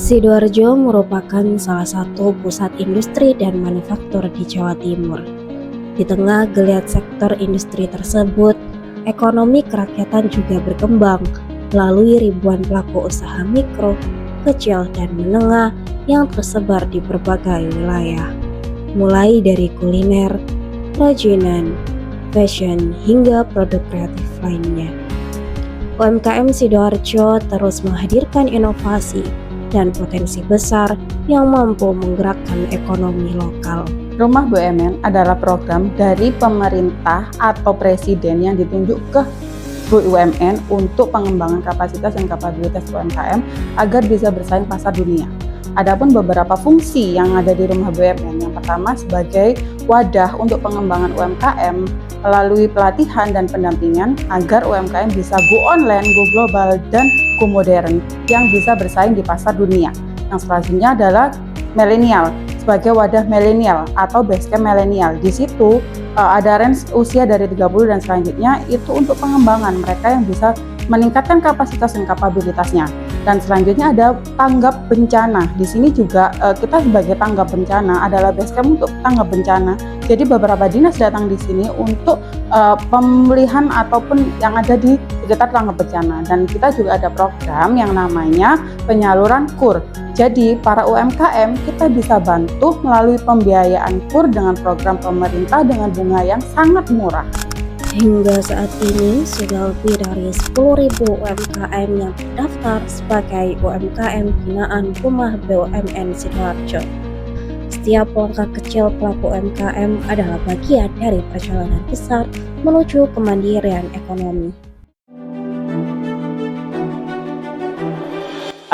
Sidoarjo merupakan salah satu pusat industri dan manufaktur di Jawa Timur. Di tengah geliat sektor industri tersebut, ekonomi kerakyatan juga berkembang melalui ribuan pelaku usaha mikro, kecil, dan menengah yang tersebar di berbagai wilayah. Mulai dari kuliner, kerajinan, fashion, hingga produk kreatif lainnya. UMKM Sidoarjo terus menghadirkan inovasi dan potensi besar yang mampu menggerakkan ekonomi lokal. Rumah BUMN adalah program dari pemerintah atau presiden yang ditunjuk ke BUMN untuk pengembangan kapasitas dan kapabilitas UMKM agar bisa bersaing pasar dunia. Adapun beberapa fungsi yang ada di rumah BUMN, yang pertama sebagai wadah untuk pengembangan UMKM melalui pelatihan dan pendampingan agar UMKM bisa go online, go global, dan go modern yang bisa bersaing di pasar dunia. Yang selanjutnya adalah milenial sebagai wadah milenial atau basecamp milenial. Di situ ada range usia dari 30 dan selanjutnya itu untuk pengembangan mereka yang bisa meningkatkan kapasitas dan kapabilitasnya. Dan selanjutnya ada tanggap bencana. Di sini juga kita sebagai tanggap bencana adalah basecamp untuk tanggap bencana. Jadi beberapa dinas datang di sini untuk pemulihan ataupun yang ada di sekitar tanggap bencana. Dan kita juga ada program yang namanya penyaluran KUR. Jadi para UMKM kita bisa bantu melalui pembiayaan KUR dengan program pemerintah dengan bunga yang sangat murah. Hingga saat ini sudah lebih dari 10.000 UMKM yang terdaftar sebagai UMKM binaan Rumah BUMN Sidoarjo. Setiap langkah kecil pelaku UMKM adalah bagian dari perjalanan besar menuju kemandirian ekonomi.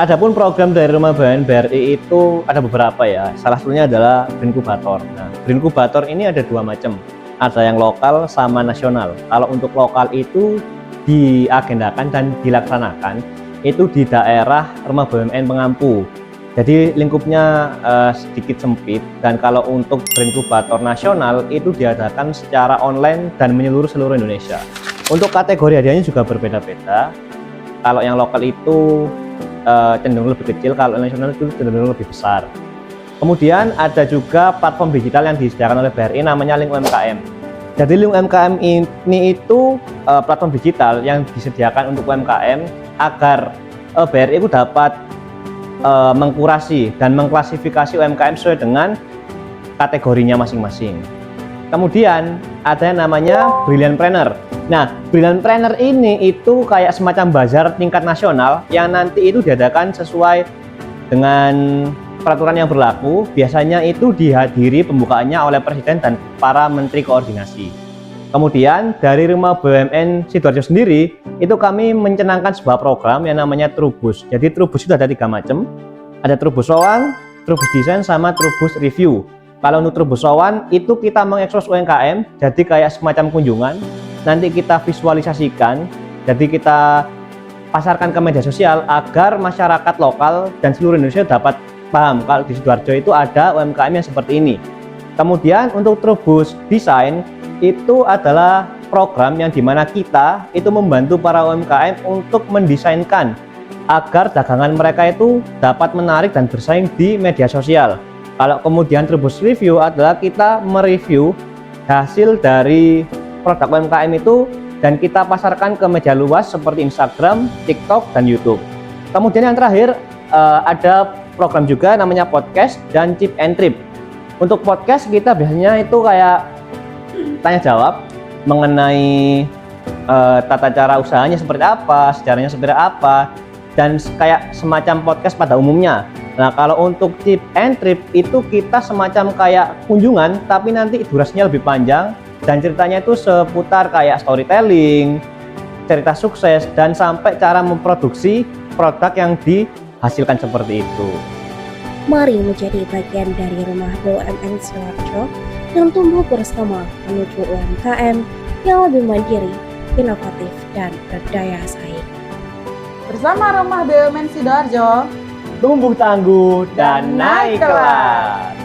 Adapun program dari Rumah BUMN BRI itu ada beberapa ya. Salah satunya adalah Brinkubator. Nah, Brinkubator ini ada dua macam. Ada yang lokal sama nasional. Kalau untuk lokal itu diagendakan dan dilaksanakan itu di daerah Rumah BUMN Pengampu. Jadi lingkupnya sedikit sempit, dan kalau untuk Brinkubator nasional itu diadakan secara online dan menyeluruh seluruh Indonesia. Untuk kategori hadiahnya juga berbeda-beda. Kalau yang lokal itu cenderung lebih kecil, kalau nasional itu cenderung lebih besar. Kemudian ada juga platform digital yang disediakan oleh BRI namanya Link UMKM. Jadi Link UMKM ini itu platform digital yang disediakan untuk UMKM agar BRI itu dapat mengkurasi dan mengklasifikasi UMKM sesuai dengan kategorinya masing-masing. Kemudian ada yang namanya Brilliantpreneur. Nah, Brilliantpreneur ini itu kayak semacam bazar tingkat nasional yang nanti itu diadakan sesuai dengan peraturan yang berlaku. Biasanya itu dihadiri pembukaannya oleh Presiden dan para Menteri Koordinasi. Kemudian dari Rumah BUMN Sidoarjo sendiri, itu kami mencanangkan sebuah program yang namanya Trubus. Jadi Trubus itu ada 3 macam. Ada Trubus Wawan, Trubus Desain, sama Trubus Review. Kalau untuk Trubus Wawan itu kita mengekspos UMKM, jadi kayak semacam kunjungan. Nanti kita visualisasikan, jadi kita pasarkan ke media sosial agar masyarakat lokal dan seluruh Indonesia dapat paham kalau di Sidoarjo itu ada UMKM yang seperti ini. Kemudian untuk Trubus Desain itu adalah program yang dimana kita itu membantu para UMKM untuk mendesainkan agar dagangan mereka itu dapat menarik dan bersaing di media sosial. Kalau kemudian Trubus Review adalah kita mereview hasil dari produk UMKM itu dan kita pasarkan ke media luas seperti Instagram, TikTok, dan YouTube. Kemudian yang terakhir ada program juga namanya podcast dan tip and trip. Untuk podcast kita biasanya itu kayak tanya jawab mengenai tata cara usahanya seperti apa, sejarahnya seperti apa, dan kayak semacam podcast pada umumnya. Nah, kalau untuk tip and trip itu kita semacam kayak kunjungan tapi nanti durasinya lebih panjang dan ceritanya itu seputar kayak storytelling, cerita sukses, dan sampai cara memproduksi produk yang dihasilkan seperti itu. Mari menjadi bagian dari Rumah BUMN Sidoarjo dan tumbuh bersama menuju UMKM yang lebih mandiri, inovatif, dan berdaya saing. Bersama Rumah BUMN Sidoarjo, Tumbuh tangguh dan naik kelas.